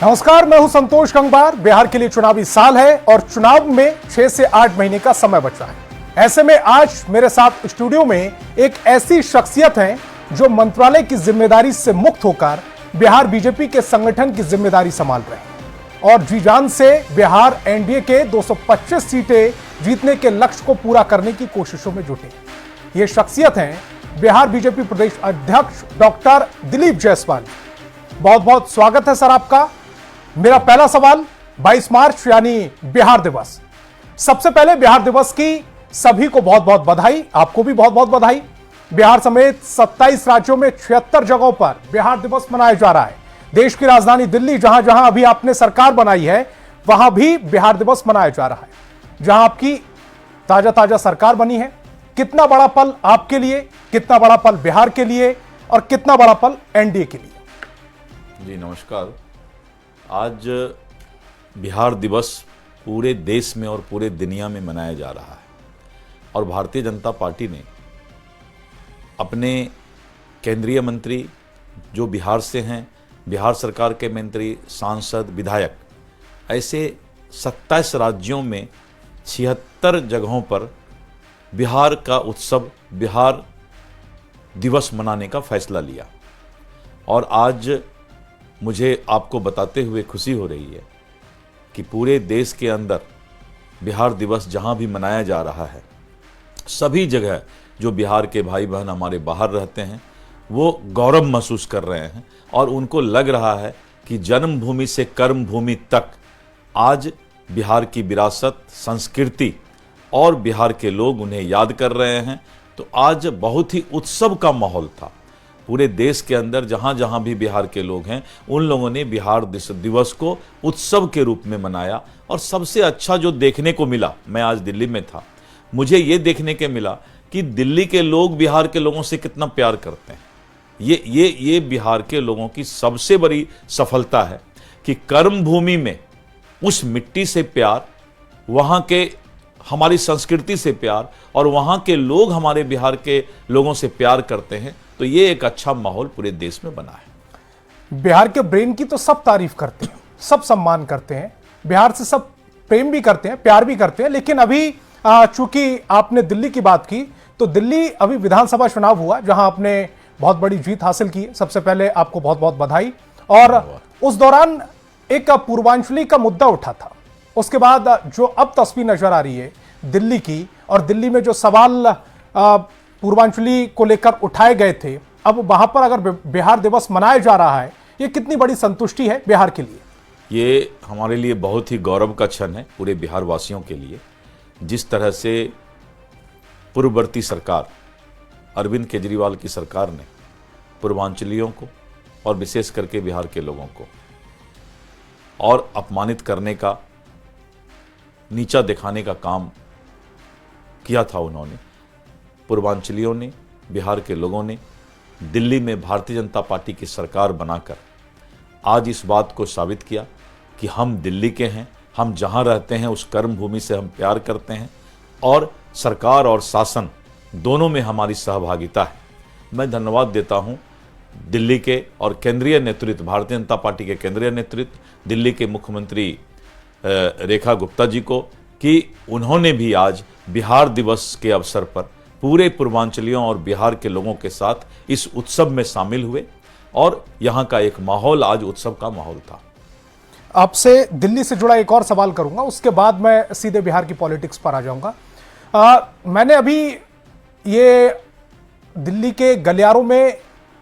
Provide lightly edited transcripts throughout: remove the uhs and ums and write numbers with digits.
नमस्कार, मैं हूं संतोष गंगवार। बिहार के लिए चुनावी साल है और चुनाव में 6 से 8 महीने का समय बचा है। ऐसे में आज मेरे साथ स्टूडियो में एक ऐसी शख्सियत हैं जो मंत्रालय की जिम्मेदारी से मुक्त होकर बिहार बीजेपी के संगठन की जिम्मेदारी संभाल रहे हैं और जी जान से बिहार एनडीए के 225 सीटें जीतने के लक्ष्य को पूरा करने की कोशिशों में जुटे। ये शख्सियत हैं बिहार बीजेपी प्रदेश अध्यक्ष डॉक्टर दिलीप जायसवाल। बहुत बहुत स्वागत है सर आपका। मेरा पहला सवाल 22 मार्च यानी बिहार दिवस। सबसे पहले बिहार दिवस की सभी को बहुत बहुत बधाई, आपको भी बहुत बहुत बधाई। बिहार समेत 27 राज्यों में 76 जगहों पर बिहार दिवस मनाया जा रहा है। देश की राजधानी दिल्ली, जहां जहां अभी आपने सरकार बनाई है, वहां भी बिहार दिवस मनाया जा रहा है। जहां आपकी ताजा ताजा सरकार बनी है, कितना बड़ा पल आपके लिए, कितना बड़ा पल बिहार के लिए और कितना बड़ा पल एनडीए के लिए? जी नमस्कार। आज बिहार दिवस पूरे देश में और पूरे दुनिया में मनाया जा रहा है और भारतीय जनता पार्टी ने अपने केंद्रीय मंत्री जो बिहार से हैं, बिहार सरकार के मंत्री, सांसद, विधायक, ऐसे 27 राज्यों में 76 जगहों पर बिहार का उत्सव, बिहार दिवस मनाने का फैसला लिया। और आज मुझे आपको बताते हुए खुशी हो रही है कि पूरे देश के अंदर बिहार दिवस जहां भी मनाया जा रहा है, सभी जगह जो बिहार के भाई बहन हमारे बाहर रहते हैं वो गौरव महसूस कर रहे हैं और उनको लग रहा है कि जन्मभूमि से कर्मभूमि तक आज बिहार की विरासत, संस्कृति और बिहार के लोग उन्हें याद कर रहे हैं। तो आज बहुत ही उत्सव का माहौल था पूरे देश के अंदर। जहां जहां भी बिहार के लोग हैं उन लोगों ने बिहार दिवस को उत्सव के रूप में मनाया। और सबसे अच्छा जो देखने को मिला, मैं आज दिल्ली में था, मुझे ये देखने के मिला कि दिल्ली के लोग बिहार के लोगों से कितना प्यार करते हैं। ये बिहार के लोगों की सबसे बड़ी सफलता है कि कर्मभूमि में उस मिट्टी से प्यार, वहां के हमारी संस्कृति से प्यार और वहां के लोग हमारे बिहार के लोगों से प्यार करते हैं। तो ये एक अच्छा माहौल पूरे देश में बना है। बिहार के ब्रेन की तो सब तारीफ करते हैं, सब सम्मान करते हैं, बिहार से सब प्रेम भी करते हैं, प्यार भी करते हैं। लेकिन अभी चूंकि आपने दिल्ली की बात की, तो दिल्ली अभी विधानसभा चुनाव हुआ जहां आपने बहुत बड़ी जीत हासिल की। सबसे पहले आपको बहुत बहुत बधाई। और उस दौरान एक पूर्वांचली का मुद्दा उठा था। उसके बाद जो अब तस्वीर नजर आ रही है दिल्ली की, और दिल्ली में जो सवाल पूर्वांचली को लेकर उठाए गए थे, अब वहां पर अगर बिहार दिवस मनाया जा रहा है, ये कितनी बड़ी संतुष्टि है बिहार के लिए? ये हमारे लिए बहुत ही गौरव का क्षण है, पूरे बिहार वासियों के लिए। जिस तरह से पूर्ववर्ती सरकार, अरविंद केजरीवाल की सरकार ने पूर्वांचलियों को और विशेष करके बिहार के लोगों को और अपमानित करने का, नीचा दिखाने का काम किया था, उन्होंने, पूर्वांचलियों ने, बिहार के लोगों ने दिल्ली में भारतीय जनता पार्टी की सरकार बनाकर आज इस बात को साबित किया कि हम दिल्ली के हैं, हम जहां रहते हैं उस कर्मभूमि से हम प्यार करते हैं और सरकार और शासन दोनों में हमारी सहभागिता है। मैं धन्यवाद देता हूं दिल्ली के और केंद्रीय नेतृत्व, भारतीय जनता पार्टी के केंद्रीय नेतृत्व, दिल्ली के मुख्यमंत्री रेखा गुप्ता जी को, कि उन्होंने भी आज बिहार दिवस के अवसर पर पूरे पूर्वांचलियों और बिहार के लोगों के साथ इस उत्सव में शामिल हुए और यहाँ का एक माहौल आज उत्सव का माहौल था। आपसे दिल्ली से जुड़ा एक और सवाल करूंगा, उसके बाद मैं सीधे बिहार की पॉलिटिक्स पर आ जाऊंगा। मैंने अभी ये दिल्ली के गलियारों में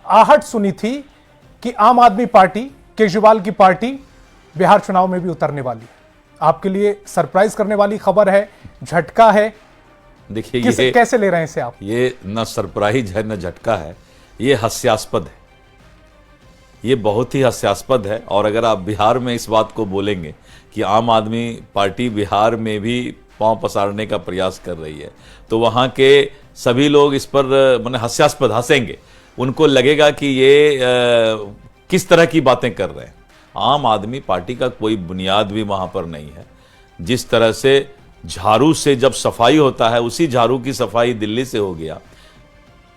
आहट सुनी थी कि आम आदमी पार्टी, केजरीवाल की पार्टी बिहार चुनाव में भी उतरने वाली है। आपके लिए सरप्राइज करने वाली खबर है, झटका है? देखिए, ये कैसे ले रहे हैं इसे आप? ये न सरप्राइज है न झटका है, ये हास्यास्पद है, ये बहुत ही हास्यास्पद है। और अगर आप बिहार में इस बात को बोलेंगे कि आम आदमी पार्टी बिहार में भी पांव पसारने का प्रयास कर रही है, तो वहां के सभी लोग इस पर माने हास्यास्पद हंसेंगे। उनको लगेगा कि ये किस तरह की बातें कर रहे हैं। आम आदमी पार्टी का कोई बुनियाद भी वहां पर नहीं है। जिस तरह से झाड़ू से जब सफाई होता है, उसी झाड़ू की सफाई दिल्ली से हो गया।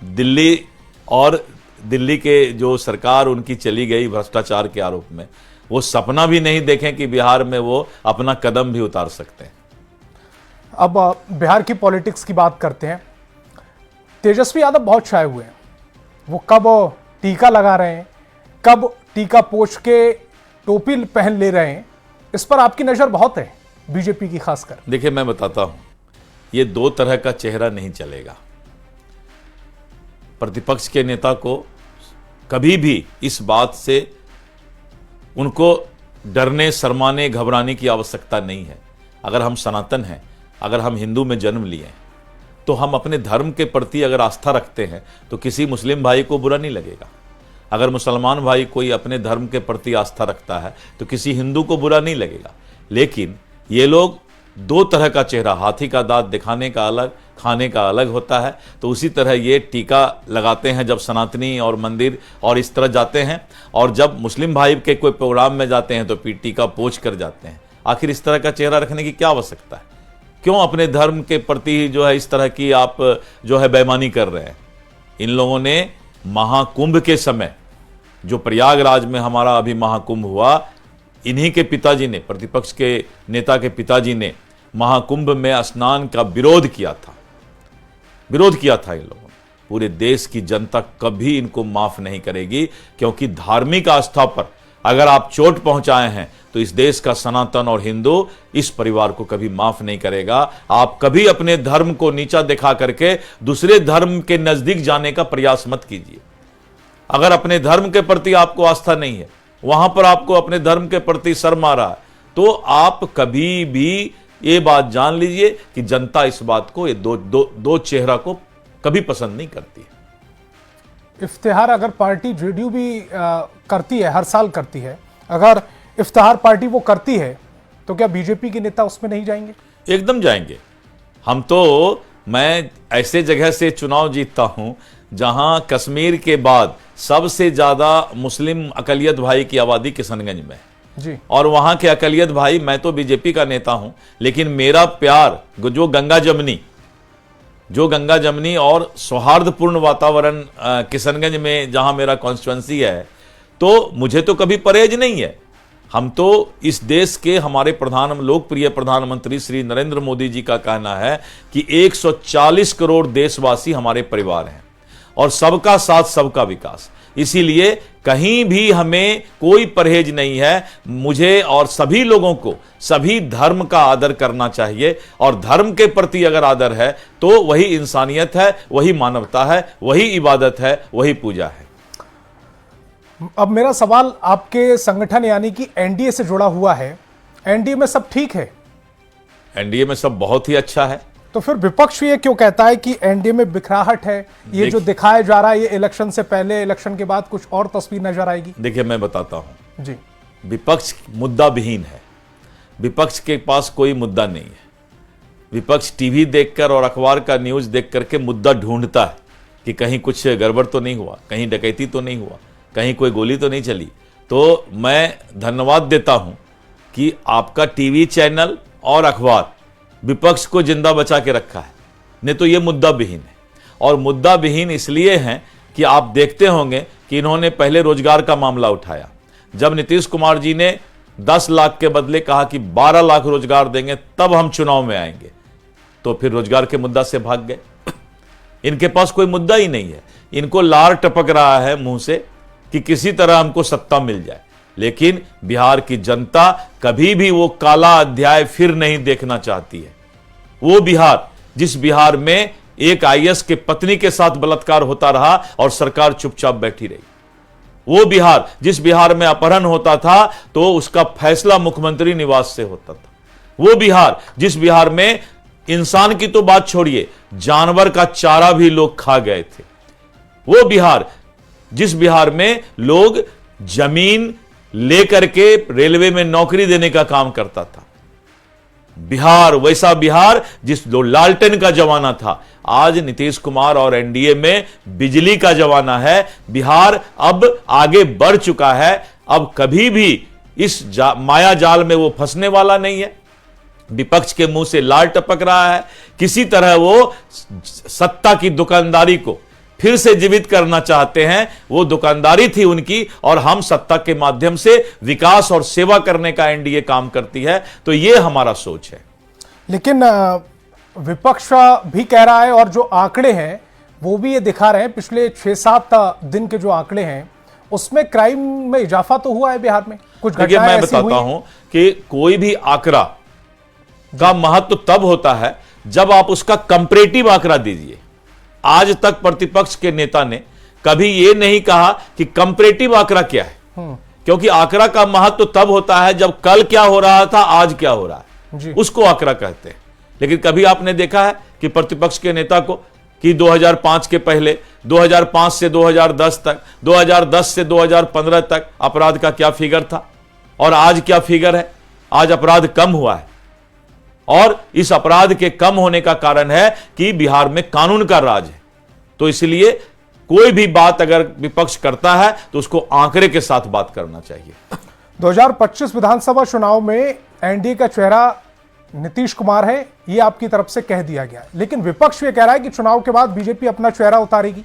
दिल्ली और दिल्ली के जो सरकार उनकी चली गई भ्रष्टाचार के आरोप में, वो सपना भी नहीं देखें कि बिहार में वो अपना कदम भी उतार सकते हैं। अब बिहार की पॉलिटिक्स की बात करते हैं। तेजस्वी यादव बहुत छाए हुए हैं। वो कब टीका लगा रहे हैं, कब टीका पोछ के टोपी पहन ले रहे हैं, इस पर आपकी नजर बहुत है, बीजेपी की खासकर। देखिए, मैं बताता हूं, ये दो तरह का चेहरा नहीं चलेगा। प्रतिपक्ष के नेता को कभी भी इस बात से उनको डरने, शर्माने, घबराने की आवश्यकता नहीं है। अगर हम सनातन हैं, अगर हम हिंदू में जन्म लिए हैं, तो हम अपने धर्म के प्रति अगर आस्था रखते हैं तो किसी मुस्लिम भाई को बुरा नहीं लगेगा। अगर मुसलमान भाई कोई अपने धर्म के प्रति आस्था रखता है तो किसी हिंदू को बुरा नहीं लगेगा। लेकिन ये लोग दो तरह का चेहरा, हाथी का दांत दिखाने का अलग, खाने का अलग होता है। तो उसी तरह ये टीका लगाते हैं जब सनातनी और मंदिर और इस तरह जाते हैं, और जब मुस्लिम भाई के कोई प्रोग्राम में जाते हैं तो टीका पोंछ कर जाते हैं। आखिर इस तरह का चेहरा रखने की क्या आवश्यकता है? क्यों अपने धर्म के प्रति जो है इस तरह की आप जो है बेईमानी कर रहे हैं? इन लोगों ने महाकुंभ के समय, जो प्रयागराज में हमारा अभी महाकुंभ हुआ, इन्हीं के पिताजी ने, प्रतिपक्ष के नेता के पिताजी ने महाकुंभ में स्नान का विरोध किया था। इन लोगों ने। पूरे देश की जनता कभी इनको माफ नहीं करेगी, क्योंकि धार्मिक आस्था पर अगर आप चोट पहुंचाए हैं तो इस देश का सनातन और हिंदू इस परिवार को कभी माफ नहीं करेगा। आप कभी अपने धर्म को नीचा दिखा करके दूसरे धर्म के नजदीक जाने का प्रयास मत कीजिए। अगर अपने धर्म के प्रति आपको आस्था नहीं है, वहां पर आपको अपने धर्म के प्रति शर्म आ रहा है, तो आप कभी भी ये बात जान लीजिए कि जनता इस बात को, ये दो चेहरा को कभी पसंद नहीं करती है। इफ्तिहार अगर पार्टी जेडीयू भी करती है, हर साल करती है, अगर इफ्तिहार पार्टी वो करती है तो क्या बीजेपी के नेता उसमें नहीं जाएंगे? एकदम जाएंगे। मैं ऐसे जगह से चुनाव जीतता हूं जहां कश्मीर के बाद सबसे ज्यादा मुस्लिम अकलियत भाई की आबादी किशनगंज में जी। और वहां के अकलियत भाई, मैं तो बीजेपी का नेता हूं, लेकिन मेरा प्यार जो गंगा जमनी और सौहार्दपूर्ण वातावरण किशनगंज में जहां मेरा कॉन्स्टिट्यूएंसी है, तो मुझे तो कभी परहेज नहीं है। हम तो इस देश के हमारे लोकप्रिय प्रधानमंत्री श्री नरेंद्र मोदी जी का कहना है कि 140 करोड़ देशवासी हमारे परिवार हैं और सबका साथ सबका विकास। इसीलिए कहीं भी हमें कोई परहेज नहीं है। मुझे और सभी लोगों को सभी धर्म का आदर करना चाहिए, और धर्म के प्रति अगर आदर है तो वही इंसानियत है, वही मानवता है, वही इबादत है, वही पूजा है। अब मेरा सवाल आपके संगठन यानी कि एनडीए से जुड़ा हुआ है। एनडीए में सब ठीक है? एनडीए में सब बहुत ही अच्छा है। तो फिर विपक्ष ये क्यों कहता है कि एनडीए में बिखराहट है? ये जो दिखाया जा रहा है, ये इलेक्शन से पहले, इलेक्शन के बाद कुछ और तस्वीर नजर आएगी। देखिए, मैं बताता हूं जी। विपक्ष मुद्दा विहीन है। विपक्ष के पास कोई मुद्दा नहीं है। विपक्ष टीवी देखकर और अखबार का न्यूज देख करके मुद्दा ढूंढता है कि कहीं कुछ गड़बड़ तो नहीं हुआ, कहीं डकैती तो नहीं हुआ, कहीं कोई गोली तो नहीं चली। तो मैं धन्यवाद देता हूं कि आपका टीवी चैनल और अखबार विपक्ष को जिंदा बचा के रखा है, नहीं तो यह मुद्दा विहीन है। और मुद्दा विहीन इसलिए है कि आप देखते होंगे कि इन्होंने पहले रोजगार का मामला उठाया। जब नीतीश कुमार जी ने 10 लाख के बदले कहा कि 12 लाख रोजगार देंगे तब हम चुनाव में आएंगे, तो फिर रोजगार के मुद्दा से भाग गए। इनके पास कोई मुद्दा ही नहीं है। इनको लार टपक रहा है मुंह से कि किसी तरह हमको सत्ता मिल जाए, लेकिन बिहार की जनता कभी भी वो काला अध्याय फिर नहीं देखना चाहती है। वो बिहार, जिस बिहार में एक आईएएस के पत्नी के साथ बलात्कार होता रहा और सरकार चुपचाप बैठी रही, वो बिहार, जिस बिहार में अपहरण होता था तो उसका फैसला मुख्यमंत्री निवास से होता था, वो बिहार, जिस बिहार में इंसान की तो बात छोड़िए, जानवर का चारा भी लोग खा गए थे, वो बिहार, जिस बिहार में लोग जमीन लेकर के रेलवे में नौकरी देने का काम करता था, बिहार, वैसा बिहार जिस लालटेन का जमाना था, आज नीतीश कुमार और एनडीए में बिजली का जमाना है। बिहार अब आगे बढ़ चुका है। अब कभी भी इस माया जाल में वो फंसने वाला नहीं है। विपक्ष के मुंह से लाल टपक रहा है। किसी तरह वो सत्ता की दुकानदारी को फिर से जीवित करना चाहते हैं। वो दुकानदारी थी उनकी, और हम सत्ता के माध्यम से विकास और सेवा करने का एनडीए काम करती है। तो ये हमारा सोच है। लेकिन विपक्ष भी कह रहा है, और जो आंकड़े हैं वो भी ये दिखा रहे हैं, पिछले 6-7 दिन के जो आंकड़े हैं उसमें क्राइम में इजाफा तो हुआ है बिहार में। कुछ देखिए, मैं बताता हूं कि कोई भी आंकड़ा का महत्व तब होता है जब आप उसका कंपैरेटिव आंकड़ा दीजिए। आज तक प्रतिपक्ष के नेता ने कभी यह नहीं कहा कि कंपैरेटिव आंकड़ा क्या है, क्योंकि आंकड़ा का महत्व तब होता है जब कल क्या हो रहा था, आज क्या हो रहा है, उसको आंकड़ा कहते हैं। लेकिन कभी आपने देखा है कि प्रतिपक्ष के नेता को कि 2005 के पहले, 2005 से 2010 तक, 2010 से 2015 तक अपराध का क्या फिगर था और आज क्या फिगर है? आज अपराध कम हुआ है, और इस अपराध के कम होने का कारण है कि बिहार में कानून का राज है। तो इसलिए कोई भी बात अगर विपक्ष करता है तो उसको आंकड़े के साथ बात करना चाहिए। 2025 विधानसभा चुनाव में एनडीए का चेहरा नीतीश कुमार है, यह आपकी तरफ से कह दिया गया है, लेकिन विपक्ष ये कह रहा है कि चुनाव के बाद बीजेपी अपना चेहरा उतारेगी।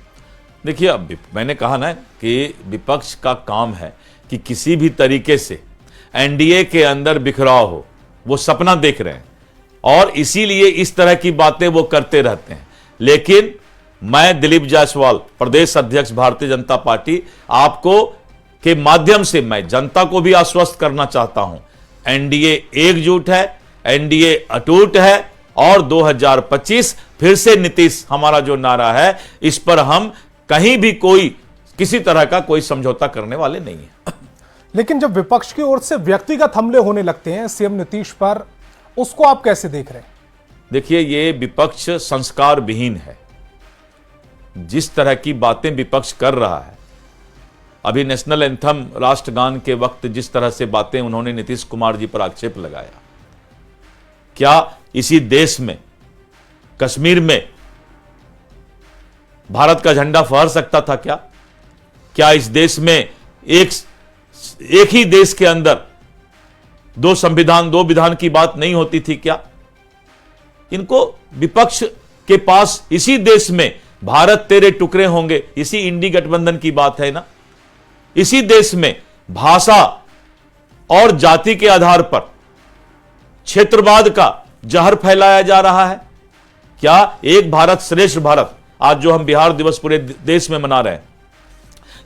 देखिए, अब मैंने कहा ना कि विपक्ष का काम है कि किसी भी तरीके से एनडीए के अंदर बिखराव हो, वो सपना देख रहे हैं और इसीलिए इस तरह की बातें वो करते रहते हैं। लेकिन मैं दिलीप जायसवाल, प्रदेश अध्यक्ष भारतीय जनता पार्टी, आपको के माध्यम से मैं जनता को भी आश्वस्त करना चाहता हूं, एनडीए एकजुट है, एनडीए अटूट है, और 2025 फिर से नीतीश हमारा जो नारा है, इस पर हम कहीं भी किसी तरह का कोई समझौता करने वाले नहीं है। लेकिन जब विपक्ष की ओर से व्यक्तिगत हमले होने लगते हैं सीएम नीतीश पर, उसको आप कैसे देख रहे हैं? देखिए, ये विपक्ष संस्कार विहीन है। जिस तरह की बातें विपक्ष कर रहा है, अभी नेशनल एंथम राष्ट्रगान के वक्त जिस तरह से बातें उन्होंने नीतीश कुमार जी पर आक्षेप लगाया, क्या इसी देश में, कश्मीर में भारत का झंडा फहर सकता था? क्या इस देश में एक ही देश के अंदर दो संविधान, दो विधान की बात नहीं होती थी क्या? इनको विपक्ष के पास इसी देश में भारत तेरे टुकड़े होंगे, इसी इंडी गठबंधन की बात है ना। इसी देश में भाषा और जाति के आधार पर क्षेत्रवाद का जहर फैलाया जा रहा है। क्या एक भारत श्रेष्ठ भारत, आज जो हम बिहार दिवस पूरे देश में मना रहे हैं,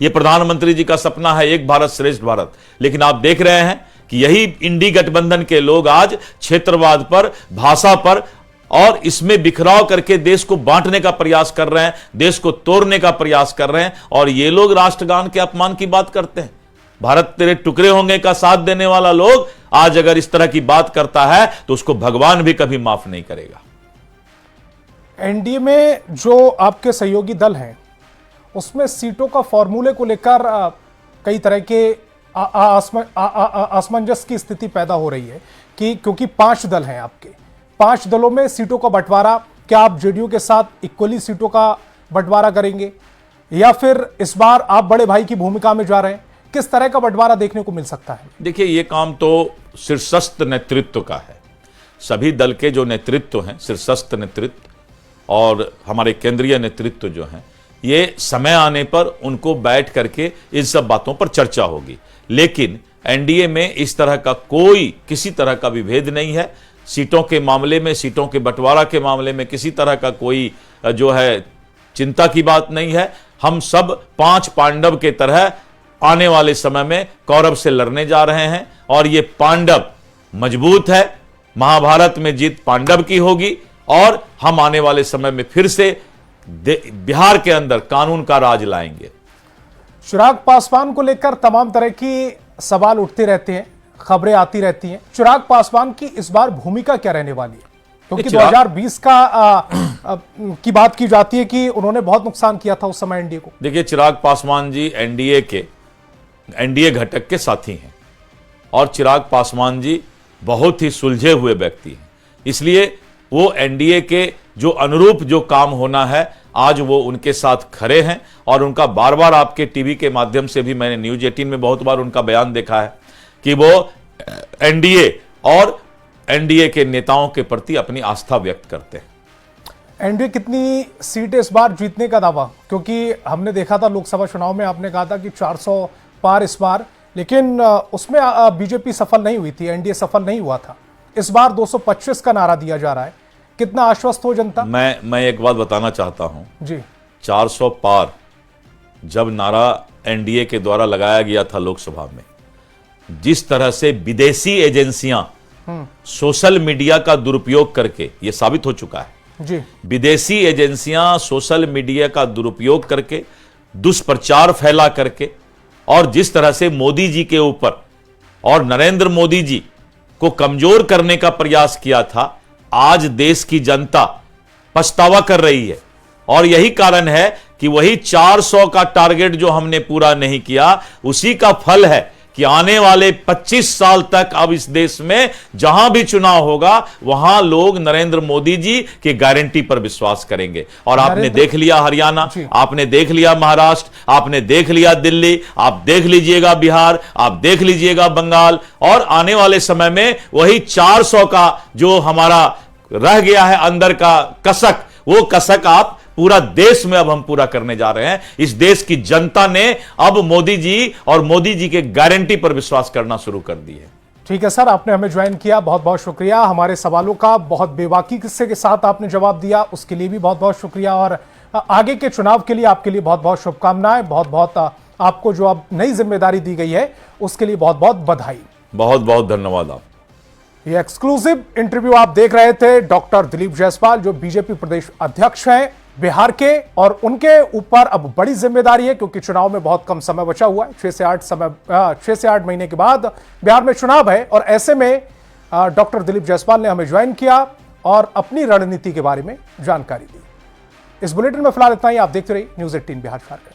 यह प्रधानमंत्री जी का सपना है, एक भारत श्रेष्ठ भारत। लेकिन आप देख रहे हैं कि यही इंडी गठबंधन के लोग आज क्षेत्रवाद पर, भाषा पर और इसमें बिखराव करके देश को बांटने का प्रयास कर रहे हैं, देश को तोड़ने का प्रयास कर रहे हैं। और ये लोग राष्ट्रगान के अपमान की बात करते हैं। भारत तेरे टुकड़े होंगे का साथ देने वाला लोग आज अगर इस तरह की बात करता है तो उसको भगवान भी कभी माफ नहीं करेगा। एनडीए में जो आपके सहयोगी दल हैं, उसमें सीटों का फॉर्मूले को लेकर कई तरह के असमंजस की स्थिति पैदा हो रही है कि क्योंकि 5 दल हैं आपके, 5 दलों में सीटों का बंटवारा, क्या आप जेडीयू के साथ इक्वली सीटों का बंटवारा करेंगे या फिर इस बार आप बड़े भाई की भूमिका में जा रहे हैं? किस तरह का बंटवारा देखने को मिल सकता है? देखिए, यह काम तो शीर्षस्थ नेतृत्व का है। सभी दल के जो नेतृत्व हैं, शीर्षस्थ नेतृत्व और हमारे केंद्रीय नेतृत्व जो हैं, ये समय आने पर उनको बैठ करके इन सब बातों पर चर्चा होगी। लेकिन एनडीए में इस तरह का किसी तरह का विभेद नहीं है। सीटों के मामले में, सीटों के बंटवारा के मामले में किसी तरह का कोई जो है चिंता की बात नहीं है। हम सब 5 पांडव के तरह आने वाले समय में कौरव से लड़ने जा रहे हैं और ये पांडव मजबूत है। महाभारत में जीत पांडव की होगी और हम आने वाले समय में फिर से बिहार के अंदर कानून का राज लाएंगे। चिराग पासवान को लेकर तमाम तरह की सवाल उठते रहते हैं, खबरें आती रहती हैं। चिराग पासवान की इस बार भूमिका क्या रहने वाली है? क्योंकि 2020 की बात की जाती है कि उन्होंने बहुत नुकसान किया था उस समय एनडीए को। देखिए, चिराग पासवान जी एनडीए घटक के साथी हैं और चिराग पासवान जी बहुत ही सुलझे हुए व्यक्ति हैं। इसलिए वो एनडीए के जो अनुरूप जो काम होना है, आज वो उनके साथ खड़े हैं। और उनका बार बार आपके टीवी के माध्यम से भी मैंने न्यूज 18 में बहुत बार उनका बयान देखा है कि वो एनडीए और एनडीए के नेताओं के प्रति अपनी आस्था व्यक्त करते हैं। एनडीए कितनी सीटें इस बार जीतने का दावा, क्योंकि हमने देखा था लोकसभा चुनाव में आपने कहा था कि 400 पार इस बार, लेकिन उसमें बीजेपी सफल नहीं हुई थी, एनडीए सफल नहीं हुआ था। इस बार 225 का नारा दिया जा रहा है, कितना आश्वस्त हो जनता? मैं एक बात बताना चाहता हूं जी। 400 पार जब नारा एनडीए के द्वारा लगाया गया था लोकसभा में, जिस तरह से विदेशी एजेंसियां सोशल मीडिया का दुरुपयोग करके, यह साबित हो चुका है जी, विदेशी एजेंसियां सोशल मीडिया का दुरुपयोग करके, दुष्प्रचार फैला करके, और जिस तरह से मोदी जी के ऊपर और नरेंद्र मोदी जी को कमजोर करने का प्रयास किया था, आज देश की जनता पछतावा कर रही है। और यही कारण है कि वही 400 का टारगेट जो हमने पूरा नहीं किया, उसी का फल है कि आने वाले 25 साल तक अब इस देश में जहां भी चुनाव होगा वहां लोग नरेंद्र मोदी जी की गारंटी पर विश्वास करेंगे। और आपने देख लिया हरियाणा, आपने देख लिया महाराष्ट्र, आपने देख लिया दिल्ली, आप देख लीजिएगा बिहार, आप देख लीजिएगा बंगाल, और आने वाले समय में वही 400 का जो हमारा रह गया है अंदर का कसक, वो कसक आप पूरा देश में अब हम पूरा करने जा रहे हैं। इस देश की जनता ने अब मोदी जी और मोदी जी के गारंटी पर विश्वास करना शुरू कर दी है। ठीक है सर, आपने हमें ज्वाइन किया, बहुत बहुत शुक्रिया। हमारे सवालों का बहुत बेबाकी किस्से के साथ आपने जवाब दिया, उसके लिए भी बहुत बहुत शुक्रिया। और आगे के चुनाव के लिए आपके लिए बहुत बहुत शुभकामनाएं। बहुत बहुत आपको जो अब नई जिम्मेदारी दी गई है उसके लिए बहुत बहुत बधाई। बहुत बहुत धन्यवाद। आप ये एक्सक्लूसिव इंटरव्यू आप देख रहे थे डॉक्टर दिलीप जायसवाल, जो बीजेपी प्रदेश अध्यक्ष हैं बिहार के, और उनके ऊपर अब बड़ी जिम्मेदारी है क्योंकि चुनाव में बहुत कम समय बचा हुआ है। 6 से 8 महीने के बाद बिहार में चुनाव है, और ऐसे में डॉक्टर दिलीप जायसवाल ने हमें ज्वाइन किया और अपनी रणनीति के बारे में जानकारी दी। इस बुलेटिन में फिलहाल इतना ही। आप देखते रहिए न्यूज़ 18 बिहार झारखंड।